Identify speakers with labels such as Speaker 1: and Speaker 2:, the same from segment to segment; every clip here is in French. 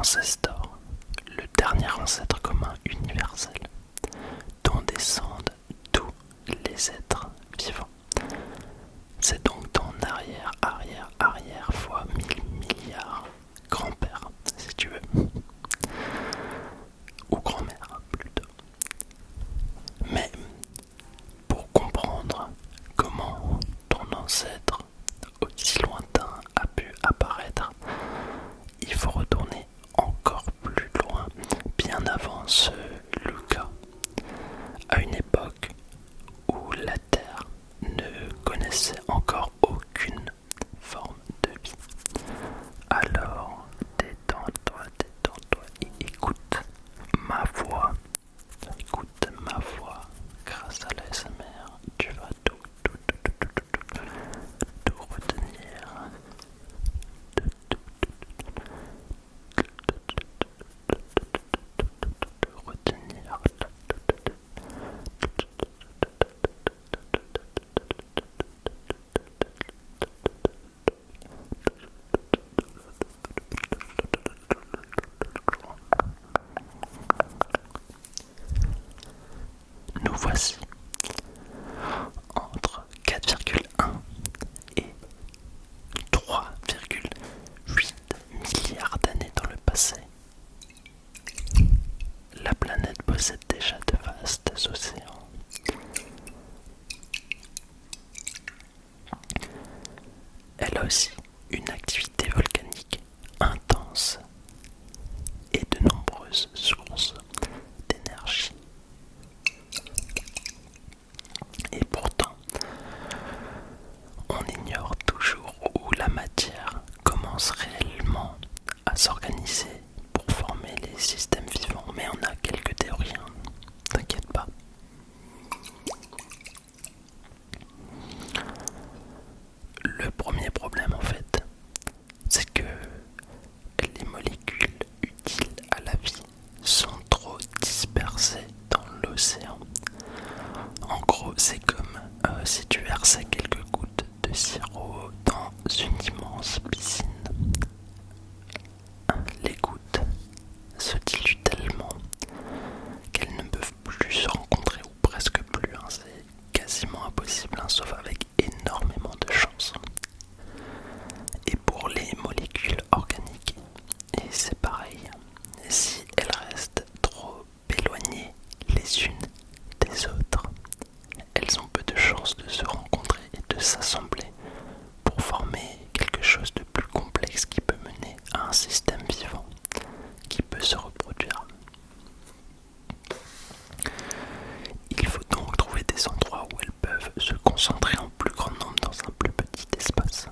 Speaker 1: ancestor, le dernier ancêtre commun universel, dont descendent tous les êtres vivants. C'est donc ton arrière, arrière, arrière fois 1000 milliards grand-père, si tu veux. Ou grand-mère, plutôt. Mais pour comprendre comment ton ancêtre aussi lointain a pu apparaître, il faut retourner encore plus loin, bien avant ce Lucas, à une époque où la Terre ne connaissait encore aucune forme de vie. Alors, détends-toi et écoute ma voix. Écoute ma voix. Grâce à l'ASMR, tu vas tout retenir. Retenir. Nous voici entre 4,1 et 3,8 milliards d'années dans le passé. La planète possède déjà de vastes océans. Elle a aussi une activité volcanique intense et de nombreuses sources d'énergie. Et pourtant, on ignore toujours où la matière commence réellement à s'organiser pour former les systèmes vivants, mais on a quelques théories, hein. T'inquiète pas. Le premier problème en fait, c'est que les molécules utiles à la vie sont trop dispersées dans l'océan. En gros, c'est comme si tu versais quelques gouttes de sirop dans une immense piscine. Les gouttes se diluent tellement qu'elles ne peuvent plus se rencontrer, ou presque plus, hein. C'est quasiment impossible, hein, sauf avec énormément de chance. Et pour les molécules organiques, et c'est pareil, si elles restent trop éloignées les unes des autres, elles ont peu de chances de se rencontrer et de s'assembler pour former quelque chose de plus complexe qui peut mener à un système vivant qui peut se reproduire. Il faut donc trouver des endroits où elles peuvent se concentrer en plus grand nombre dans un plus petit espace.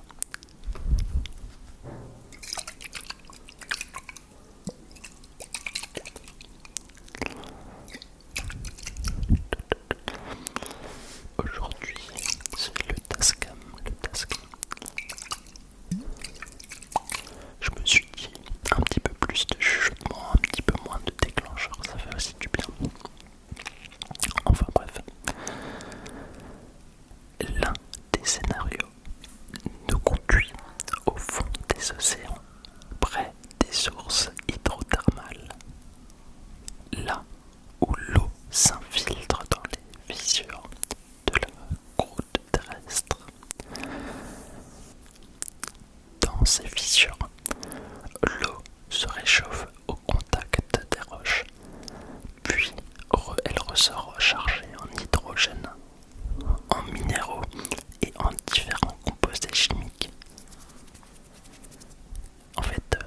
Speaker 1: Aujourd'hui, c'est le Tascam. Je me suis dit un petit peu plus de chuchotement, un petit peu moins de déclencheur, ça fait aussi du bien. Enfin bref, l'un des scénarios nous conduit au fond des océans, près des sources hydrothermales, là où l'eau s'infiltre dans les fissures de la croûte terrestre. Dans ces fissures, l'eau se réchauffe au contact des roches, puis elle ressort rechargée en hydrogène, en minéraux et en différents composés chimiques. En fait,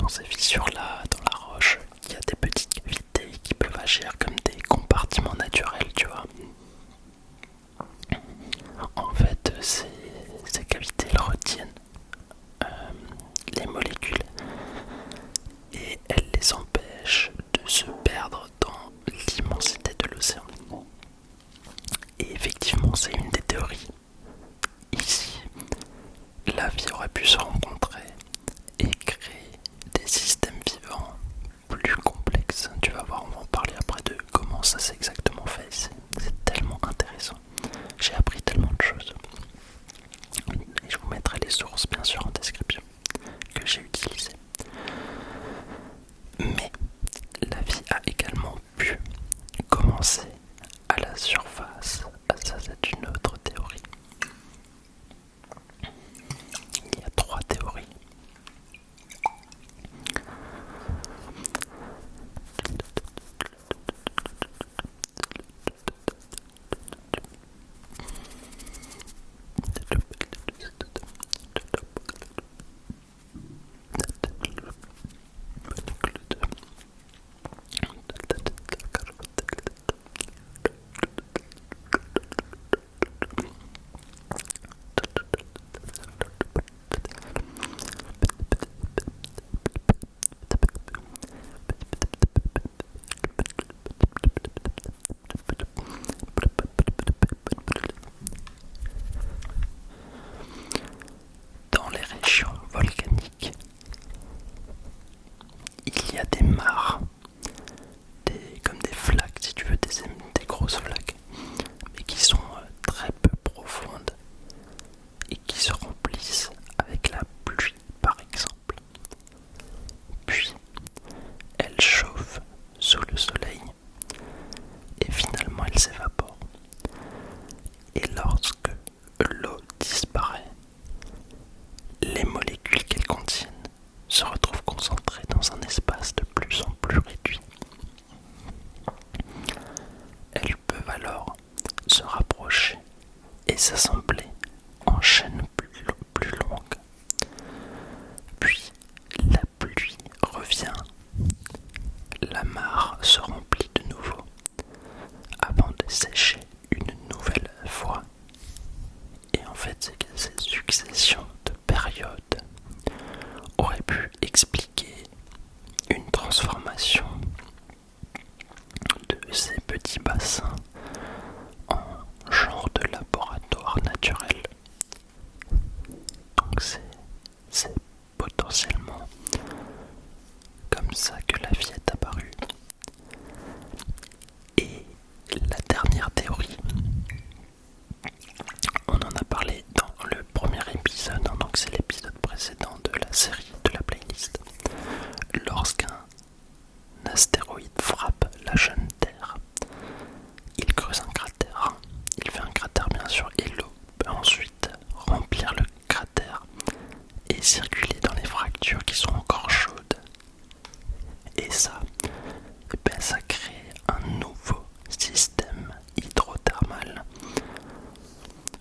Speaker 1: dans ces fissures-là, dans la roche, il y a des petites cavités qui peuvent agir comme des compartiments naturels, tu vois. En fait, ces cavités elles retiennent les molécules et elles les empêchent de se perdre dans l'immensité de l'océan. Et effectivement, c'est une des théories. Ici, la vie aurait pu se rencontrer et créer des systèmes vivants plus complexes. Tu vas voir, on va en parler après de comment ça s'est exactement fait. C'est tellement intéressant. J'ai appris tellement de choses. Et je vous mettrai les sources bien sûr en description que j'ai utilisées. des mares, comme des flaques si tu veux, des grosses flaques, mais qui sont très peu profondes et qui se remplissent avec la pluie par exemple. Puis elles chauffent sous le soleil et finalement elles s'évaporent. Et lorsque l'eau disparaît, les molécules qu'elles contiennent se retrouvent concentrées dans un espace de plus en plus réduit. Elles peuvent alors se rapprocher et s'assembler en chaînes plus longues. Puis la pluie revient, la mare se remplit de nouveau avant de sécher une nouvelle fois. Et en fait, cette succession de périodes aurait pu expliquer une transformation de ces petits bassins en genre de laboratoire naturel. Donc c'est potentiellement comme ça que la vie est apparue. Et la dernière théorie, on en a parlé dans le premier épisode, donc c'est l'épisode précédent de la série de la playlist. Lorsqu'un astéroïde frappe la jeune Terre, il creuse un cratère. Il fait un cratère bien sûr et l'eau peut ensuite remplir le cratère et circuler dans les fractures qui sont encore chaudes. Et ça, ça crée un nouveau système hydrothermal.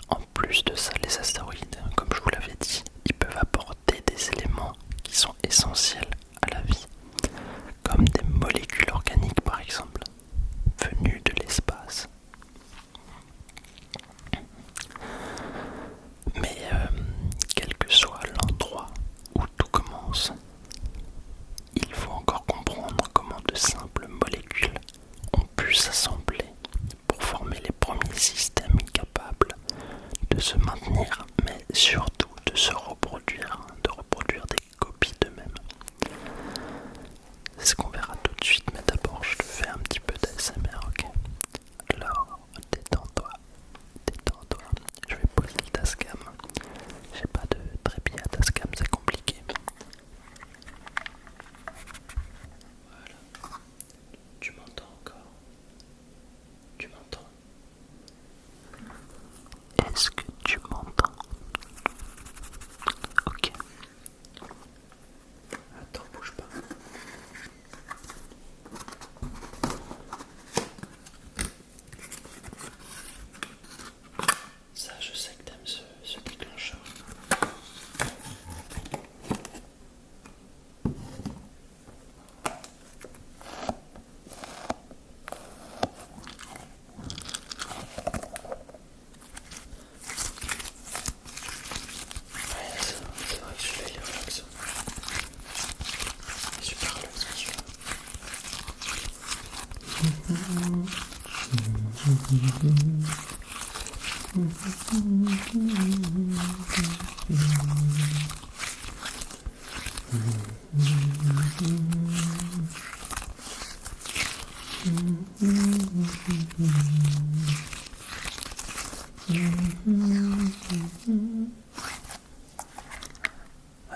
Speaker 1: En plus de ça, les astéroïdes, comme je vous l'avais dit, ils peuvent apporter des éléments qui sont essentiels à la vie, comme des molécules organiques par exemple, venues de l'espace. Mais quel que soit l'endroit où tout commence, il faut encore comprendre comment de simples molécules ont pu s'assembler pour former les premiers systèmes capables de se maintenir, mais surtout de se reproduire, de reproduire des copies d'eux-mêmes. C'est ce qu'on verra tout de suite, mais d'abord je te fais un petit peu d'ASMR, ok? Alors, détends-toi, détends-toi. Je vais poser le Tascam. J'ai pas de trépied à Tascam, c'est compliqué. Voilà. Tu m'entends encore? Tu m'entends? Est-ce que tu m'entends? Ok. Attends, bouge pas. Ça, je sais que t'aimes ce déclencheur. C'est vrai que celui-là il est relaxant. Il est super relaxant celui-là.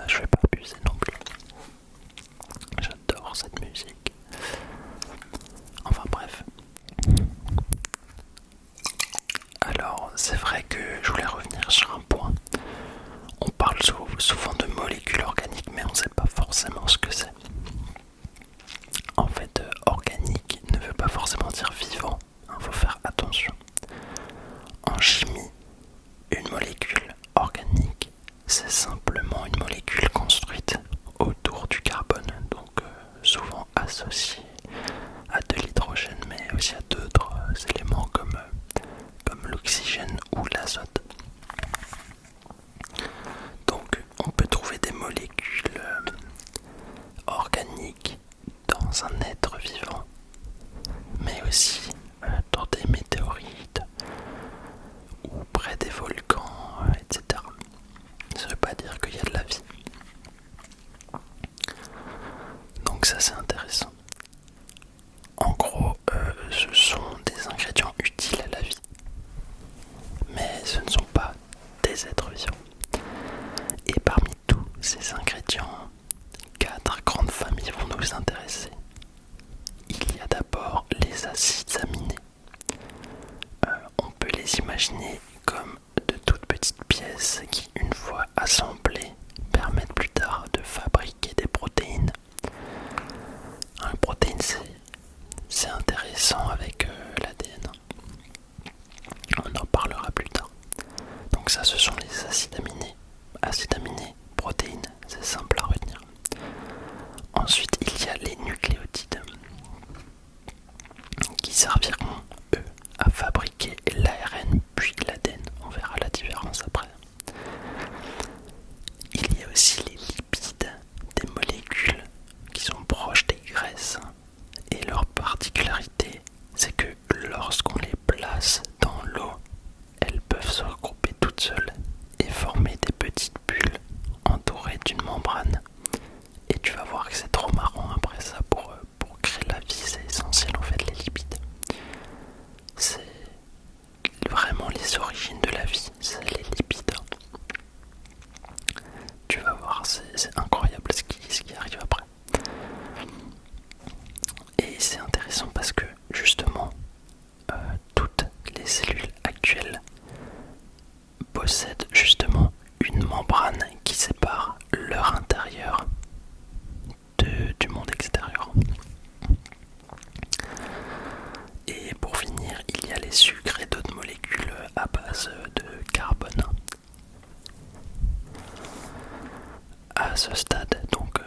Speaker 1: Je vais pas abuser non plus. J'adore cette musique. Enfin bref. Alors c'est vrai que je voulais revenir sur un point. On parle souvent de molécules organiques, mais on ne sait pas forcément ce que c'est. En fait, organique ne veut pas forcément dire vivant. Il faut faire attention. En chimie, une molécule organique, c'est simplement une molécule construite autour du carbone, donc souvent associée à de l'hydrogène, mais aussi à d'autres éléments comme l'oxygène ou l'azote. Donc on peut trouver des molécules ces ingrédients, 4 grandes familles vont nous intéresser. Il y a d'abord les acides aminés. On peut les imaginer comme de toutes petites pièces qui, une fois assemblées, permettent plus tard de fabriquer des protéines. Les protéines, c'est intéressant avec l'ADN. On en parlera plus tard. Donc ça, ce sont les acides aminés. Acides aminés, protéines, c'est simple à retenir. Ensuite, il y a les nucléotides qui serviront, eux, à fabriquer l'ARN puis l'ADN. On verra la différence après. Il y a aussi les lipides, des molécules qui sont proches des graisses. Et leur particularité, c'est que lorsqu'on les place dans l'eau, elles peuvent se regrouper toutes seules et former des petites bulles entourées d'une membrane. Et tu vas voir que c'est trop marrant après ça pour créer la vie, c'est essentiel en fait les lipides. C'est vraiment les origines de la vie, c'est les lipides. Tu vas voir, c'est incroyable ce qui arrive après. Et c'est intéressant parce que justement, toutes les cellules actuelles possèdent justement une membrane qui sépare leur intérieur du monde extérieur. Et pour finir, il y a les sucres et d'autres molécules à base de carbone. À ce stade, donc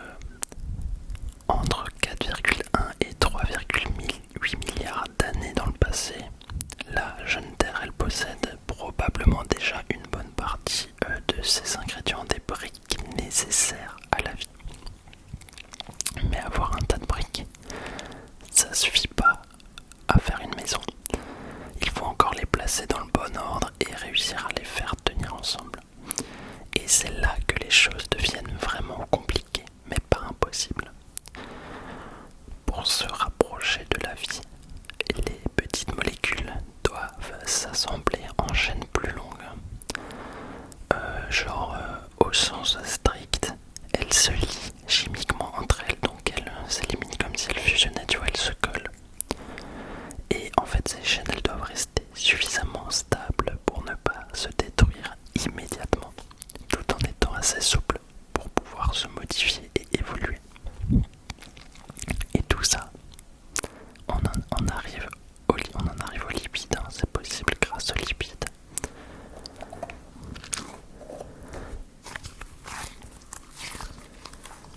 Speaker 1: entre 4,1 et 3,8 milliards d'années dans le passé, la jeune Terre, elle possède probablement déjà une bonne partie de ces ingrédients, des briques nécessaires à la vie. Mais avoir un tas de briques, ça suffit pas à faire une maison. Il faut encore les placer dans le bon ordre et réussir à les faire tenir ensemble. Et c'est là que les choses deviennent vraiment compliquées, mais pas impossibles. Pour se rapprocher de la vie, les petites molécules doivent s'assembler en chaînes plus longues. Au sens strict, elles se lient chimiquement entre elles, donc elles s'éliminent comme si elles fusionnaient, tu vois, elles se collent. Et en fait, ces chaînes, elles doivent rester suffisamment stables pour ne pas se détruire immédiatement, tout en étant assez souples pour pouvoir se modifier et évoluer. Et tout ça, on en arrive aux lipides, hein. C'est possible grâce aux lipides.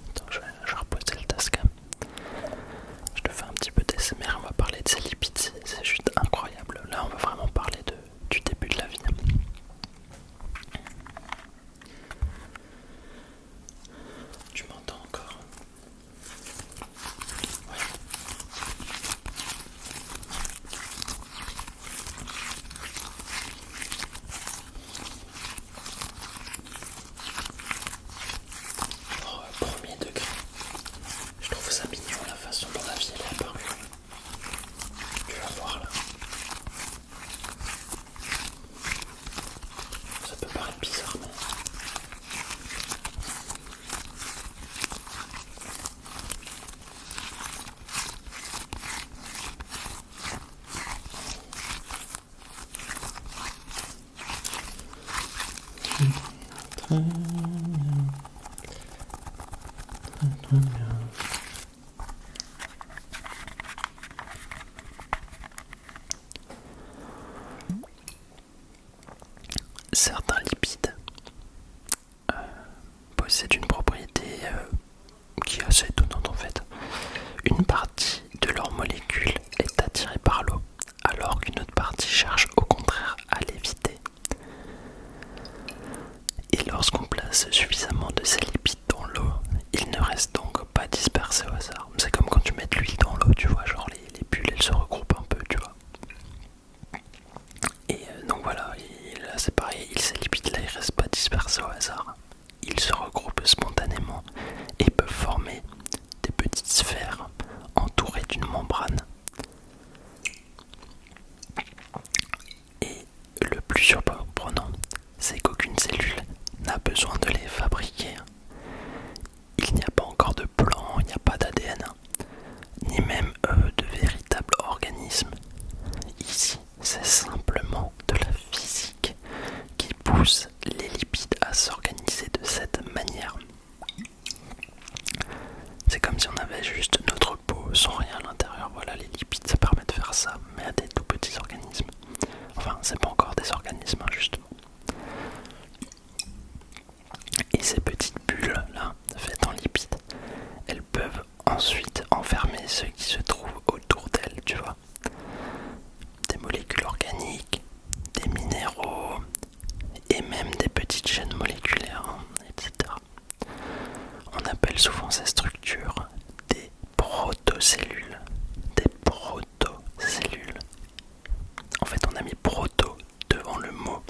Speaker 1: Attends, je vais reposer le tascam. Je te fais un petit peu d'ASMR, on va parler de ces lipides, c'est juste incroyable. Là, on va vraiment parler du début de la vie. Tu m'entends encore? Ouais. Premier degré. Je trouve ça mignon la façon dont la vie elle est apparue. Tu vas voir là. Ça peut paraître bizarre mais... Certains lipides possèdent une propriété qui est assez étonnante en fait. Une partie de leur molécule est attirée par l'eau, alors qu'une autre partie cherche au contraire à l'éviter. Et lorsqu'on place suffisamment de ces lipides dans l'eau, ils ne restent donc pas dispersés au hasard. C'est comme quand tu mets de l'huile dans l'eau, tu vois, genre les bulles elles se regroupent un peu, tu vois. Et donc voilà, là c'est pareil, ces lipides là ils restent pas dispersés au hasard. Ils se regroupent spontanément et peuvent former des petites sphères entourées d'une membrane. Et le plus surprenant, c'est qu'aucune cellule n'a besoin de les fabriquer. Et ces petites bulles là, faites en lipides, elles peuvent ensuite enfermer ce qui se trouve autour d'elles, tu vois. Des molécules organiques, des minéraux et même des petites chaînes moléculaires, etc. On appelle souvent ces structures des protocellules. Des protocellules. En fait, on a mis proto devant le mot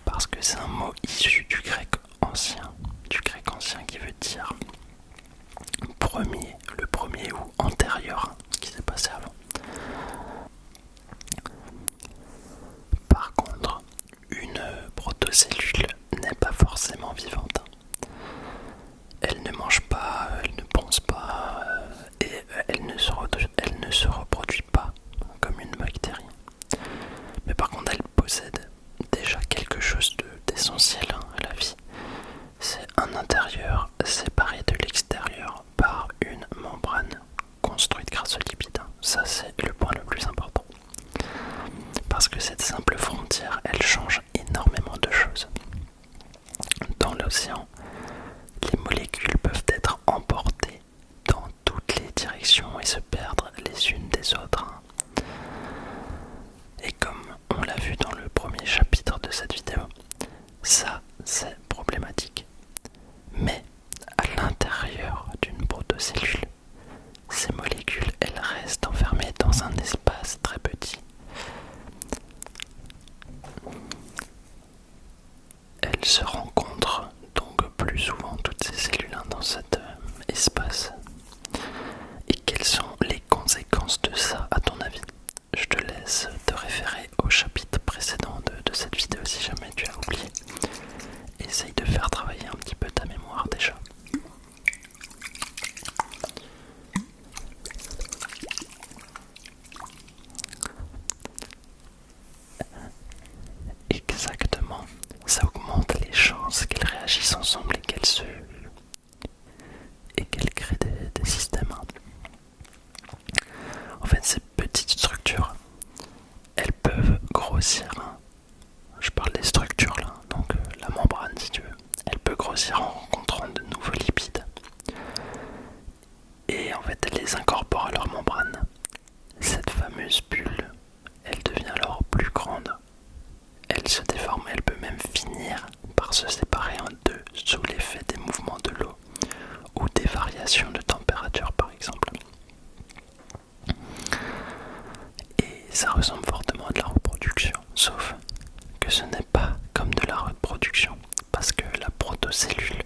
Speaker 1: parce que c'est un mot issu du grec ancien qui veut dire premier, le premier ou antérieur, ce qui s'est passé avant. Par contre, une protocellule n'est pas forcément vivante. Elle ne mange pas, elle ne pense pas et elle ne se reproduit pas comme une bactérie. Mais par contre, elle possède déjà quelque chose d'essentiel à la vie. C'est un intérieur séparé de l'extérieur par une membrane construite grâce aux lipides. Ça, c'est le point le plus important. Parce que cette simple frontière, elle change énormément de choses. Dans l'océan, les molécules peuvent être emportées dans toutes les directions et se perdre les unes des autres. Et comme on l'a vu dans le premier chapitre de cette vidéo, ça c'est problématique. Mais à l'intérieur d'une protocellule, ces molécules, elles restent enfermées dans un espace très petit. Elles se rencontrent donc plus souvent, toutes ces cellules, dans cet espace. Et quelles sont les conséquences de ça, à ton avis? Je te laisse te référer au chapitre précédent de cette vidéo si jamais tu as oublié. Essaye de faire travailler un petit peu ta mémoire déjà. Exactement, ça augmente les chances qu'elles réagissent ensemble et qu'elles créent des systèmes. En fait, ces petites structures, elles peuvent grossir. Je parle des structures là, donc la membrane si tu veux. Elle peut grossir en rencontrant de nouveaux lipides. Et en fait, elles les incorporent à leur membrane. Cette fameuse bulle, elle devient alors plus grande. Elle se déforme, elle peut même finir par se séparer en deux sous l'effet des mouvements de l'eau ou des variations de température par exemple. Et ça ressemble fortement à de la reproduction, sauf que ce n'est pas comme de la reproduction, parce que la protocellule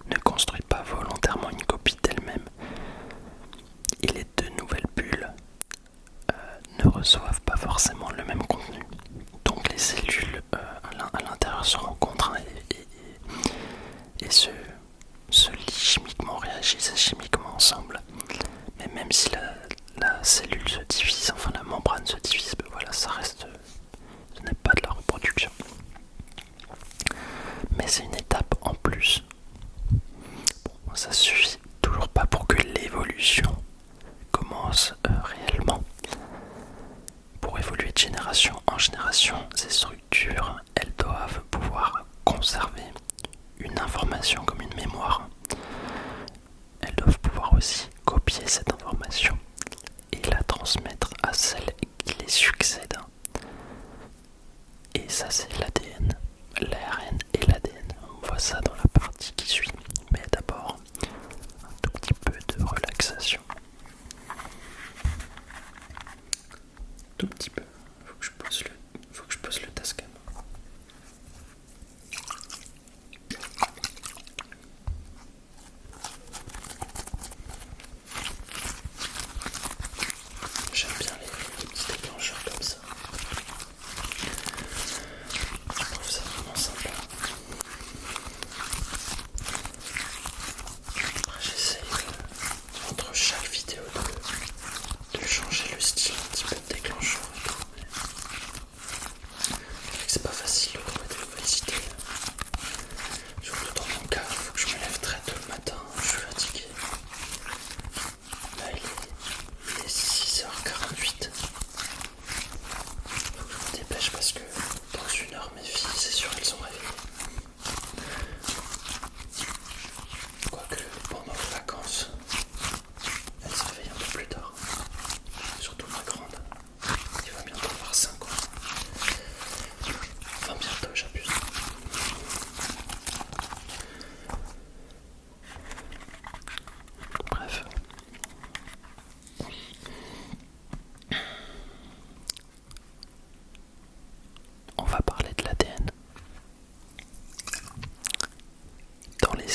Speaker 1: ne construit pas volontairement une copie d'elle-même. Et les deux nouvelles bulles ne reçoivent pas forcément le même contenu. Donc les cellules à l'intérieur se rencontrent et se lient chimiquement, réagissent chimiquement ensemble. Mais même si la cellule se divise, enfin la membrane se divise, ben voilà, ça reste, ce n'est pas de la reproduction. Mais c'est une étape en plus. Bon, ça suffit toujours pas pour que l'évolution commence réellement. Pour évoluer de génération en génération, ces structures, elles doivent pouvoir conserver une information comme une mémoire. Elles doivent pouvoir aussi copier cette information et la transmettre à celle qui les succède. Et ça, c'est l'ADN, l'ARN et l'ADN. On voit ça dans la partie qui suit. Mais d'abord, un tout petit peu de relaxation. Tout petit peu. Faut que je pose le Tascam. J'aime bien les petits déclencheurs comme ça. Je trouve ça vraiment sympa.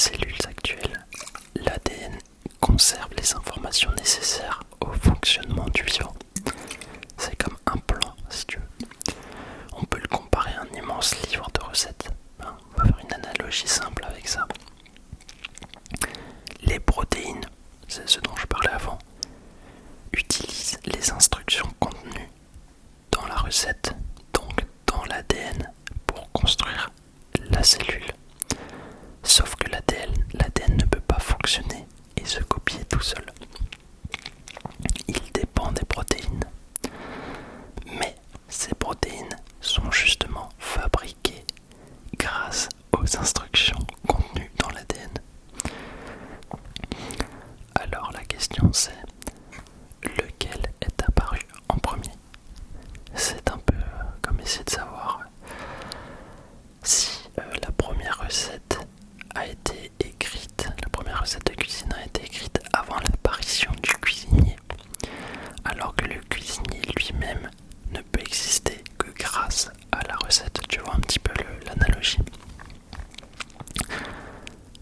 Speaker 1: cellules actuelles, l'ADN conserve les informations nécessaires au fonctionnement du vivant. C'est comme un plan, si tu veux. On peut le comparer à un immense livre de recettes. On va faire une analogie simple avec ça. Les protéines, c'est ce dont je parlais avant, utilisent les instructions contenues dans la recette, donc dans l'ADN, pour construire la cellule. Sauf que l'ADN ne peut pas fonctionner et se copier tout seul. Il dépend des protéines. Mais ces protéines sont justement fabriquées grâce aux instructions contenues dans l'ADN. Alors la question c'est, lequel est apparu en premier? C'est un peu comme essayer de savoir si la première recette a été écrite, la première recette de cuisine a été écrite avant l'apparition du cuisinier, alors que le cuisinier lui-même ne peut exister que grâce à la recette. Tu vois un petit peu l'analogie.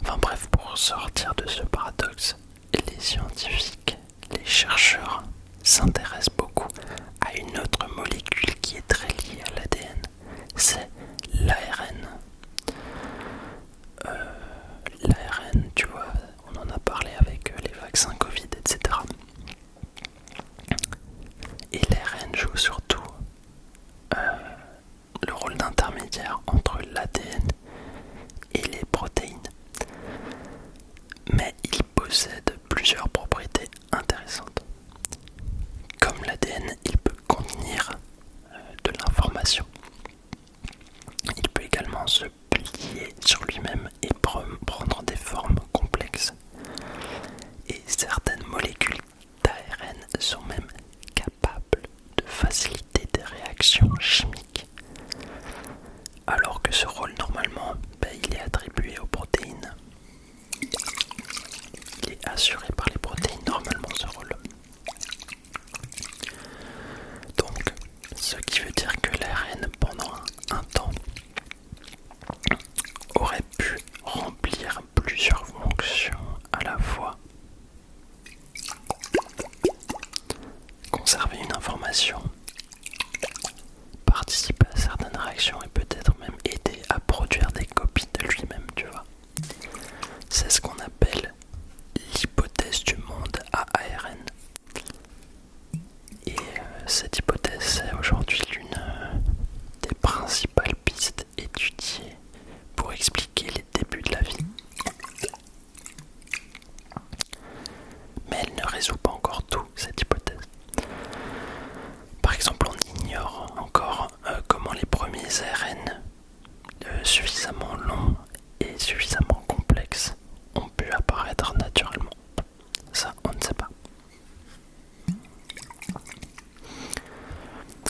Speaker 1: Enfin bref, pour sortir de ce paradoxe, les scientifiques, les chercheurs s'intéressent beaucoup à une autre molécule qui est très liée à l'ADN, c'est l'ARN. L'ARN, tu vois, on en a parlé avec les vaccins Covid, etc. Et l'ARN joue surtout le rôle d'intermédiaire entre l'ADN et les protéines. Mais il possède plusieurs propriétés intéressantes. Comme l'ADN, il peut contenir de l'information. Il peut également se plier sur lui-même et prendre des formes complexes. Et certaines molécules d'ARN sont même capables de faciliter des réactions chimiques. Alors que ce rôle, normalement, il est attribué aux protéines. Il est assuré par les protéines, normalement, ce rôle. Donc, ce qui veut dire que l'ARN, pendant un temps, aurait pu remplir plusieurs fonctions à la fois. Conserver une information, participer à certaines réactions et peut-être même aider à produire des copies de lui-même, tu vois. C'est ce qu'on appelle l'hypothèse du monde à ARN. Et cette hypothèse, c'est aujourd'hui l'une des principales pistes étudiées pour expliquer les débuts de la vie. Mais elle ne résout pas encore tout, cette hypothèse. Par exemple, on ignore encore comment les premiers ARN suffisamment longs et suffisamment complexes ont pu apparaître naturellement. Ça, on ne sait pas.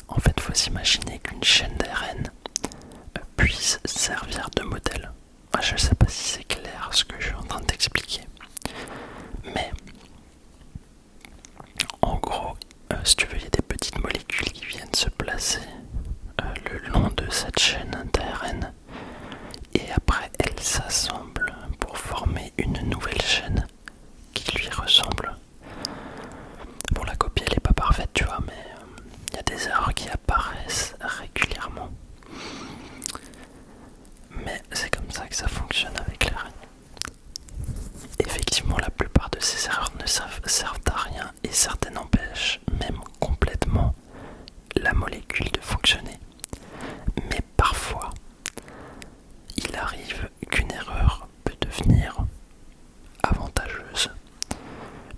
Speaker 1: En fait, il faut s'imaginer qu'une chaîne d'ARN puisse servir de modèle. Je ne sais pas si c'est clair ce que je suis en train d'expliquer. Mais, en gros, si tu veux, il y a des petites molécules qui viennent se placer le long de cette chaîne d'ARN. Et après, elles s'assemblent pour former une nouvelle chaîne qui lui ressemble. Bon, la copie, elle n'est pas parfaite, tu vois, mais il y a des erreurs qui apparaissent régulièrement. Mais c'est comme ça que ça fonctionne avec l'ARN. Effectivement, la plupart de ces erreurs ne servent à rien et certaines empêchent même complètement la molécule de fonctionner. Mais parfois, il arrive qu'une erreur peut devenir avantageuse.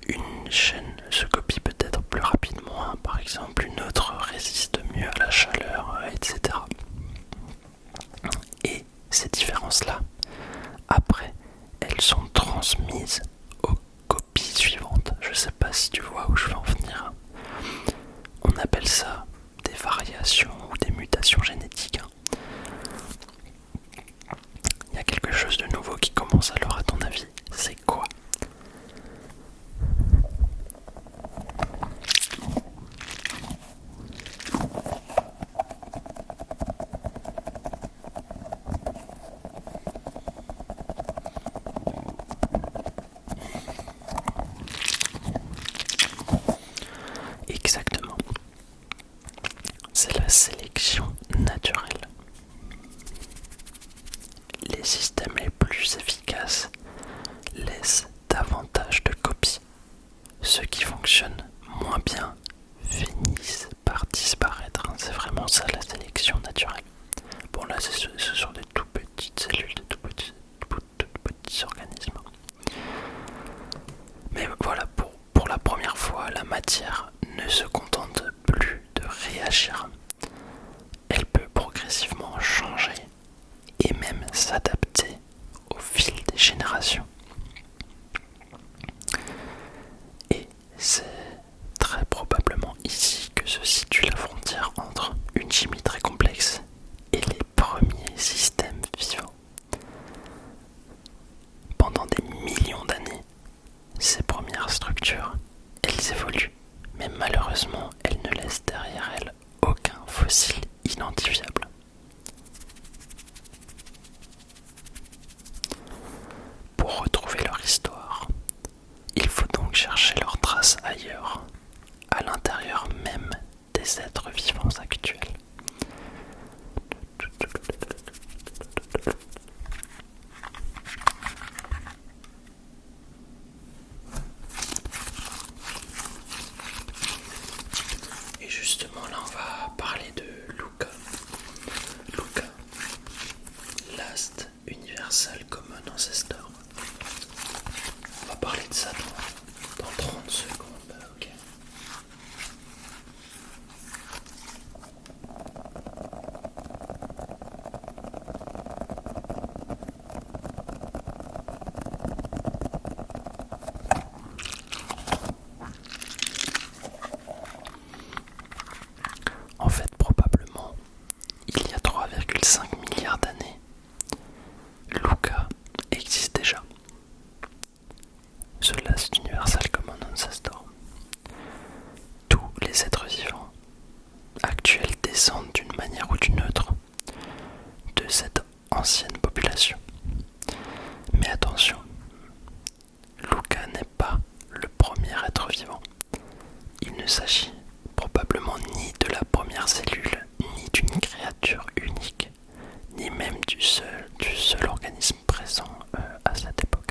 Speaker 1: Une chaîne se copie peut-être plus rapidement, par exemple une autre résiste mieux à la chaleur, etc. Et ces différences-là, après, elles sont transmises aux copies suivantes. Je sais pas si tu vois où je veux en venir. matière ne se contente plus de réagir. Elle peut progressivement changer et même s'adapter au fil des générations. Et c'est très probablement ici que se situe la frontière entre une chimie très complexe et les premiers systèmes vivants. Pendant des millions d'années, ces premières structures, elles évoluent, mais malheureusement, elles ne laissent derrière elles aucun fossile identifiable. Pour retrouver leur histoire, il faut donc chercher leurs traces ailleurs, à l'intérieur même des êtres vivants actuels. Et justement là on va parler de Luca. Luca, Last Universal Common Ancestor. On va parler de ça dans 30 secondes, ok. En fait, probablement, il y a 3,5 milliards d'années, Luca existe déjà. Ce Last Universal Common Ancestor. Tous les êtres vivants actuels descendent d'une manière ou d'une autre de cette ancienne population. Mais attention, Luca n'est pas le premier être vivant. Il ne s'agit probablement ni de la première cellule, ni d'une créature unique, ni même du seul organisme présent à cette époque.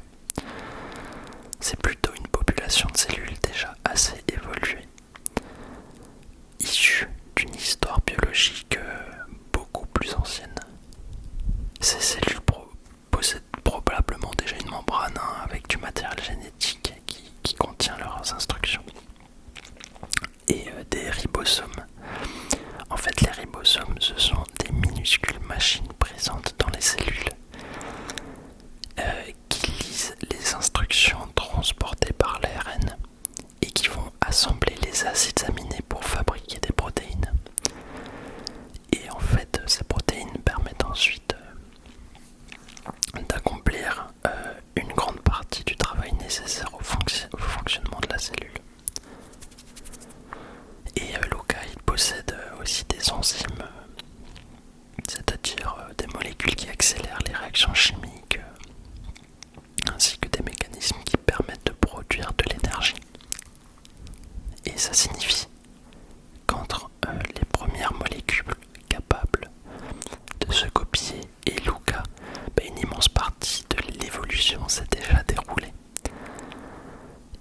Speaker 1: C'est plutôt une population de cellules déjà assez évoluée, issue d'une histoire biologique beaucoup plus ancienne. Ces cellules possèdent probablement déjà une membrane avec du matériel génétique qui contient leurs instructions. Et des ribosomes. En fait, les ribosomes, ce sont des minuscules machines présentes dans les cellules qui lisent les instructions transportées par l'ARN et qui vont assembler les acides aminés pour fabriquer des protéines. Et en fait, ces protéines permettent ensuite d'accomplir une grande partie du travail nécessaire au fonctionnement de la cellule. Et Luca, il possède aussi des enzymes, c'est-à-dire des molécules qui accélèrent les réactions chimiques, ainsi que des mécanismes qui permettent de produire de l'énergie. Et ça signifie qu'entre les premières molécules capables de se copier et Luca, une immense partie de l'évolution s'est déjà déroulée.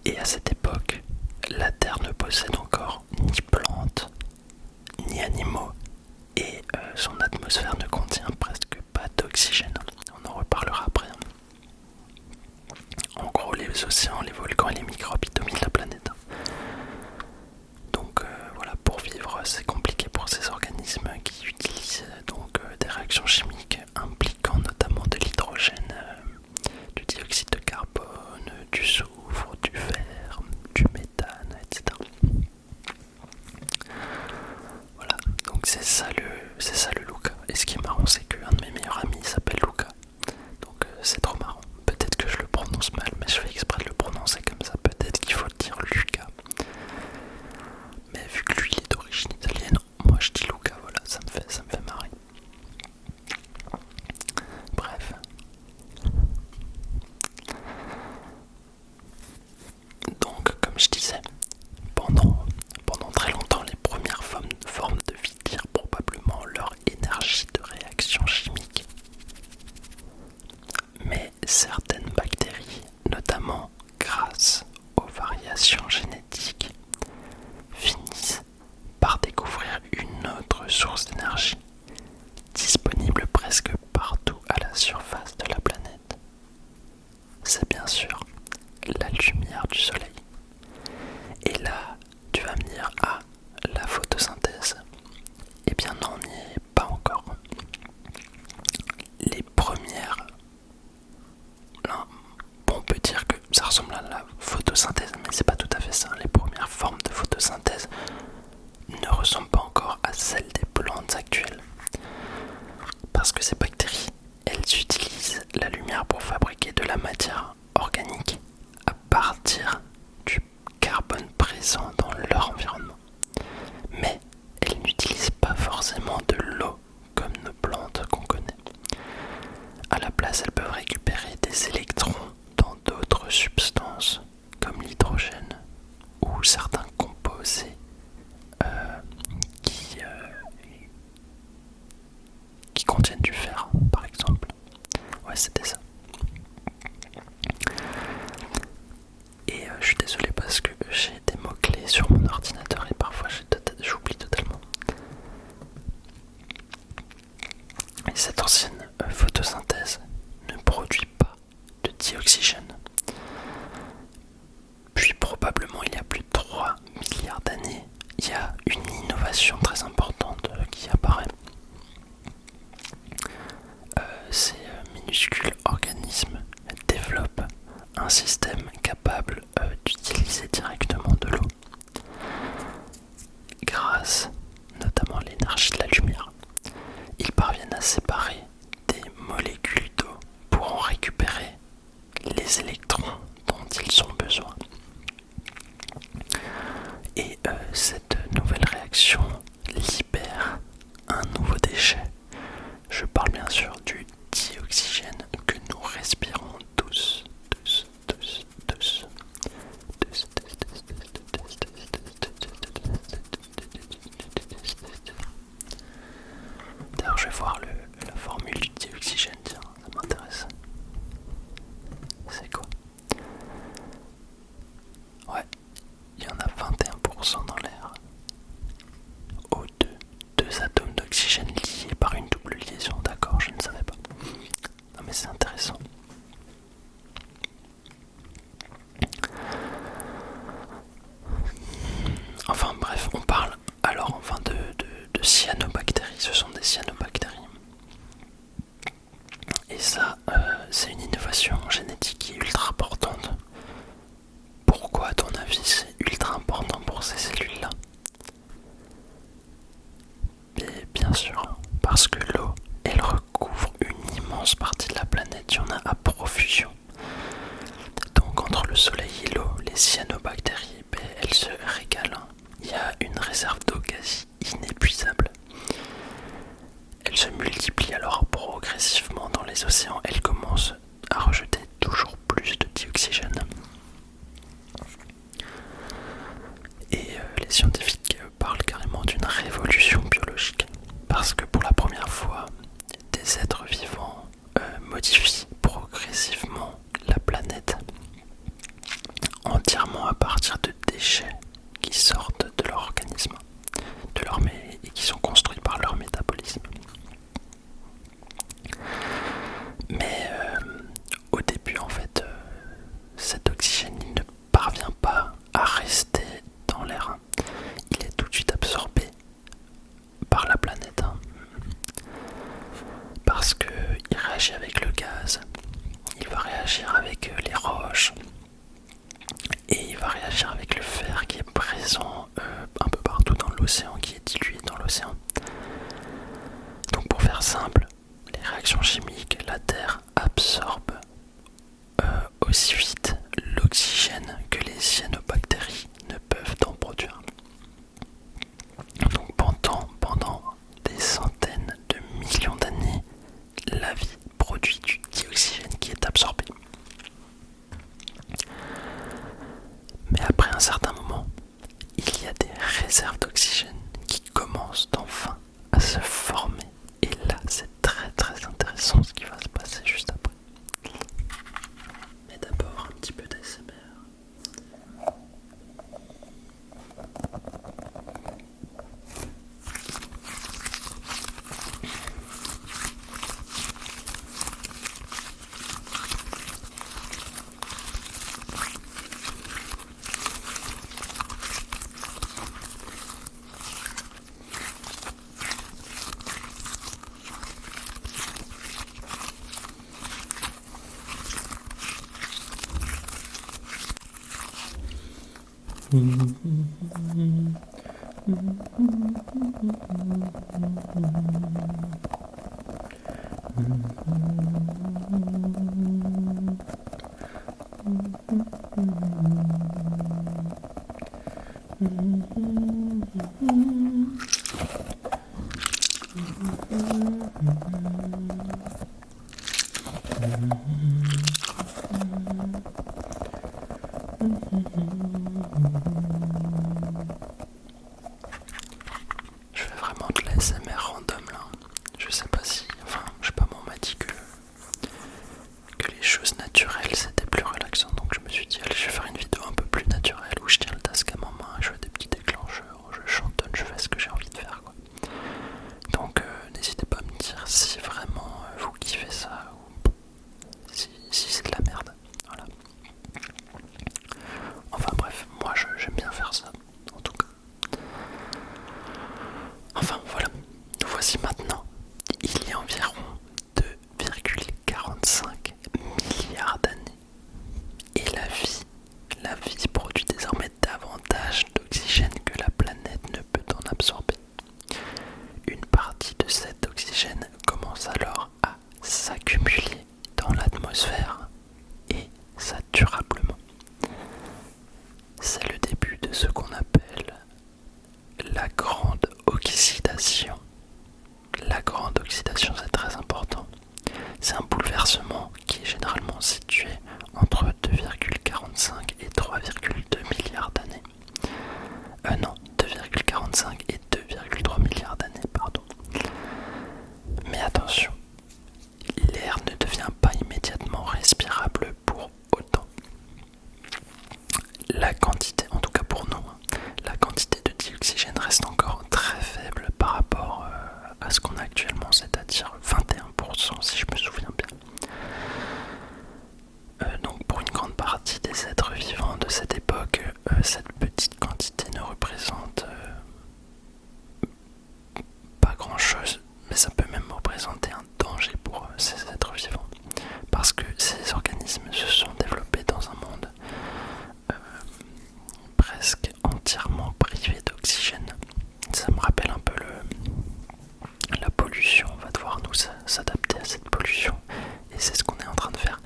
Speaker 1: Et à cette époque, la Terre ne possède encore ni plantes, ni animaux, et son atmosphère ne contient presque pas d'oxygène. On en reparlera après. En gros, les océans, les volcans et les microbes ils dominent la planète. Donc voilà, pour vivre, c'est compliqué pour ces organismes qui utilisent donc des réactions chimiques impliquant notamment de l'hydrogène, du dioxyde de carbone, du soufre, du fer, du méthane, etc. Voilà, donc c'est ça le Luca. Et ce qui est marrant, c'est qu'un de mes meilleurs amis s'appelle Luca. Donc c'est trop marrant. Peut-être que je le prononce mal, mais je fais exprès de le prononcer comme ça. Peut-être qu'il faut dire Luca. Mais vu que lui il est d'origine italienne, moi je dis Luca, voilà, ça me fait marrer. Bref. Donc comme je disais, pendant très longtemps, les premières formes de vie tirent probablement leur énergie de réaction chimique. Mais certaines bactéries, notamment grâce aux variations génétiques, finissent par découvrir une autre source d'énergie, disponible presque partout à la surface de la planète. C'est bien sûr la lumière du soleil. Et là, hein. Bon, on peut dire que ça ressemble à la photosynthèse, mais c'est pas tout à fait ça. Les premières formes de photosynthèse ne ressemblent pas encore à celles des plantes actuelles. Parce que ces bactéries, elles utilisent la lumière pour fabriquer de la matière organique à partir du carbone présent dans leur environnement. Mais elles n'utilisent pas forcément de l'eau comme nos plantes qu'on connaît. À la place, elles peuvent récupérer des électrons dans d'autres substances comme l'hydrogène ou certains composés qui contiennent du fer, par exemple. Ouais, c'était ça. Et je suis désolé parce que j'ai des mots-clés sur mon ordinateur et parfois j'oublie totalement. Et cette ancienne photosynthèse ne produit pas de dioxygène. Puis probablement il y a plus de 3 milliards d'années, il y a une innovation très importante qui apparaît. Ces minuscules organismes développent un système capable d'utiliser directement de l'eau grâce notamment à l'énergie de la lumière. Ils parviennent à séparer des molécules d'eau pour en récupérer les électrons dont ils ont besoin. Et cette nouvelle réaction libère un nouveau déchet. Je parle bien sûr du dioxygène que nous respirons tous. D'ailleurs, je vais voir la formule du dioxygène, tiens, ça m'intéresse. C'est quoi? Ouais, il y en a 21% dans l'air. O2, deux atomes d'oxygène liés par une double liaison, d'accord, je ne savais pas. Non mais c'est intéressant. Enfin bref, on parle alors enfin de cyanobactéries, ce sont des cyanobactéries. Et ça, c'est une innovation génétique qui est ultra importante. Pourquoi à ton avis c'est ultra important pour ces cellules-là? Et bien sûr, parce que l'eau, elle recouvre une immense partie de la planète, il y en a à profusion. Donc entre le soleil et l'eau, les cyanobactéries, elles se régalent. Il y a une réserve d'eau quasi inépuisable. Elles se multiplient alors progressivement dans les océans. Elles commencent à rejeter toujours plus de dioxygène. Et les scientifiques parlent carrément d'une révolution biologique. Parce que pour la première fois, des êtres vivants modifient progressivement la planète entièrement à partir de déchets qui sortent de leur organisme et qui sont construits par leur métabolisme. Mais au début, en fait, cet oxygène il ne parvient pas à rester dans l'air. Il est tout de suite absorbé par la planète. Parce qu'il réagit avec le gaz, il va réagir avec les roches, et il va réagir avec le fer qui est présent un peu partout dans l'océan, qui est dilué dans l'océan. Donc pour faire simple, les réactions chimiques, la Terre absorbe aussi vite l'oxygène que les cyanobactéries ne peuvent en produire. Donc pendant des centaines de millions d'années, la vie produit du dioxygène qui est absorbé. Mais après un certain moment, il y a des réserves d'oxygène qui commencent enfin à se former. Et là, c'est très très intéressant ce qui va se passer juste Je fais vraiment de l'ASMR random là. Je sais pas si, je sais pas, moi on m'a dit que les choses naturelles c'était plus relaxant, donc je me suis dit allez, je vais faire une vidéo un peu plus naturelle où je tiens le tasque à ma main, je fais des petits déclencheurs, je chantonne, je fais ce que j'ai envie de faire quoi. Donc n'hésitez pas à me dire si vraiment vous kiffez ça ou si c'est de la merde. Voilà. Enfin bref, moi j'aime bien faire ça, en tout cas. Enfin voilà, nous voici maintenant. Il y a environ 2,45 milliards d'années. Et la vie produit désormais davantage d'oxygène que la planète ne peut en absorber. Une partie de cet oxygène commence alors à s'accumuler dans l'atmosphère et ça durablement. C'est le début de ce qu'on appelle la grande oxydation. La grande oxydation, c'est très important. C'est un bouleversement qui est généralement situé entre 2,45 et 3,2 milliards d'années. Non, 2,45 et 2,3 milliards d'années, pardon. Mais attention, l'air ne devient pas immédiatement respirable pour autant. La quantité, en tout cas pour nous, la quantité de dioxygène reste encore très faible par rapport à ce qu'on a actuellement, c'est-à-dire 21% si je me souviens bien. Donc pour une grande partie des êtres vivants de cette époque, cette petite quantité ne représente pas grand-chose, mais ça peut même représenter un danger pour ces êtres vivants, parce que ces organismes se sont développés dans un monde presque entièrement privé d'oxygène. Ça me rappelle un peu la pollution. On va devoir nous s'adapter à cette pollution, et c'est ce qu'on est en train de faire.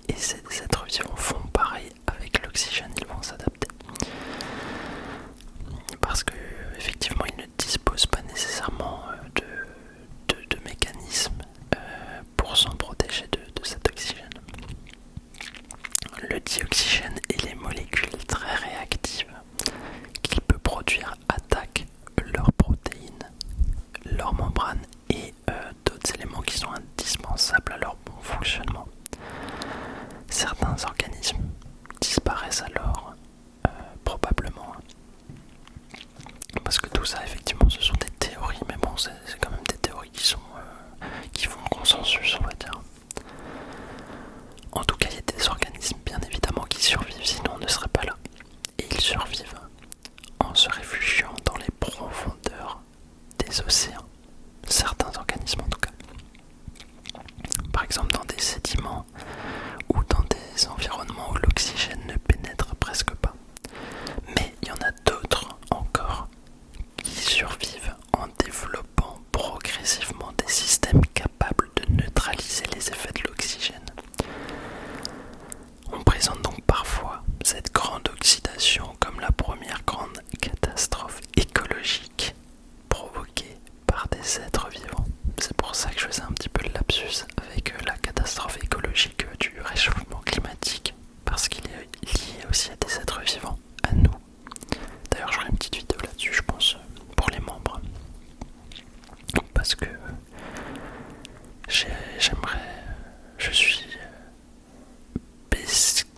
Speaker 1: Et ces êtres vivants font pareil avec l'oxygène, ils vont s'adapter. Parce que effectivement ils ne disposent pas nécessairement de mécanismes pour s'en protéger de cet oxygène. Le dioxygène et les molécules très réactives qu'il peut produire attaquent leurs protéines, leurs membranes et d'autres éléments qui sont indispensables à leur bon fonctionnement. Certains organismes disparaissent alors, probablement. Parce que tout ça, effectivement, ce sont des théories, mais bon, c'est quand même des théories qui font consensus, on va dire. En tout cas, il y a des organismes, bien évidemment, qui survivent, sinon on ne serait pas là. Et ils survivent en se réfugiant dans les profondeurs des océans. Certains organismes, en tout cas. Par exemple, dans des sédiments ou dans des environnements où l'oxygène ne pénètre presque pas. Mais il y en a d'autres encore qui survivent en développant progressivement des systèmes capables de neutraliser les effets de l'oxygène. On présente donc parfois cette grande oxydation comme la première grande catastrophe écologique provoquée par des êtres vivants. C'est pour ça que je faisais un petit peu le lapsus avec la catastrophe écologique du réchauffement climatique, parce qu'il est lié aussi à des êtres vivants, à nous. D'ailleurs, je ferai une petite vidéo là-dessus, je pense, pour les membres, parce que je suis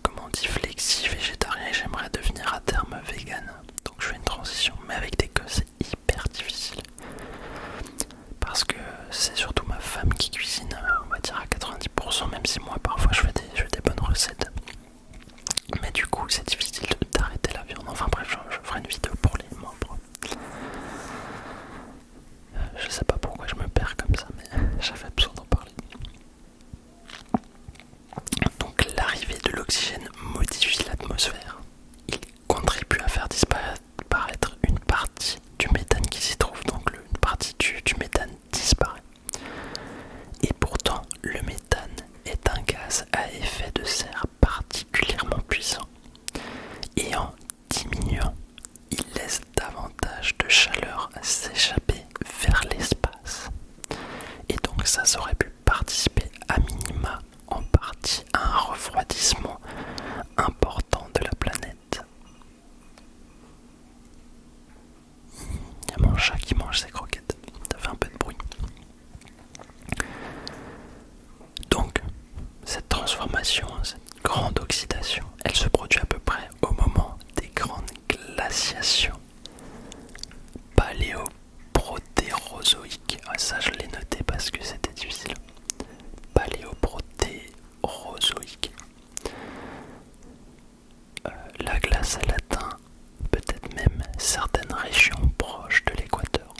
Speaker 1: comment on dit, flexi végétarien, et j'aimerais devenir à terme vegan. Donc je fais une transition, mais avec des gosses c'est hyper difficile, parce que c'est surtout ma femme qui cuisine, on va dire à 90%, même si moi parfois je fais des bonnes recettes. Mais du coup c'est difficile d'arrêter la viande. Enfin bref, je ferai une vidéo pour les membres. Je sais pas pourquoi je me perds comme ça, mais j'avais besoin d'en parler. Donc l'arrivée de l'oxygène modifie l'atmosphère. Il contribue à faire l'espace, elle atteint peut-être même certaines régions proches de l'équateur,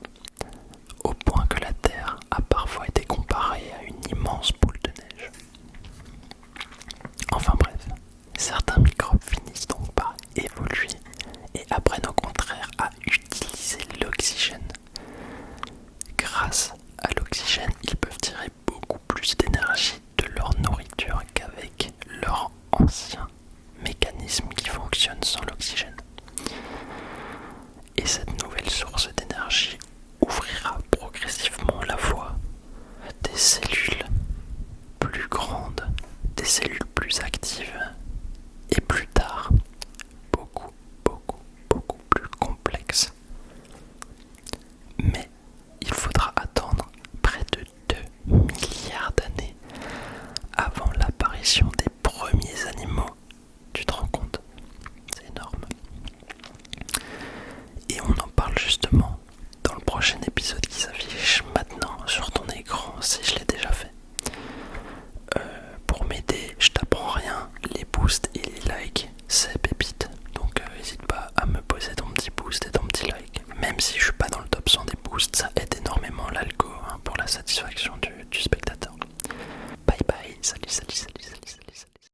Speaker 1: au point que la Terre a parfois été comparée à une immense boule de neige. Enfin bref, certains microbes finissent donc par évoluer et apprennent au contraire à utiliser l'oxygène. Grâce à l'oxygène, ils peuvent tirer beaucoup plus d'énergie de leur nourriture qu'avec leur ancien mécanisme qui fonctionne sans l'oxygène. Et cette nouvelle source d'énergie ouvrira progressivement la voie à des cellules plus grandes, des cellules plus actives et plus tard beaucoup plus complexes. Mais il faudra attendre près de 2 milliards d'années avant l'apparition des premiers animaux. Tu te rends compte? C'est énorme. Et on en parle justement dans le prochain épisode qui s'affiche maintenant sur ton écran si je l'ai déjà fait. Pour m'aider, je t'apprends rien, les boosts et les likes, c'est pépite. Donc n'hésite pas à me poser ton petit boost et ton petit like. Même si je suis pas dans le top 100 des boosts, ça aide énormément l'algo pour la satisfaction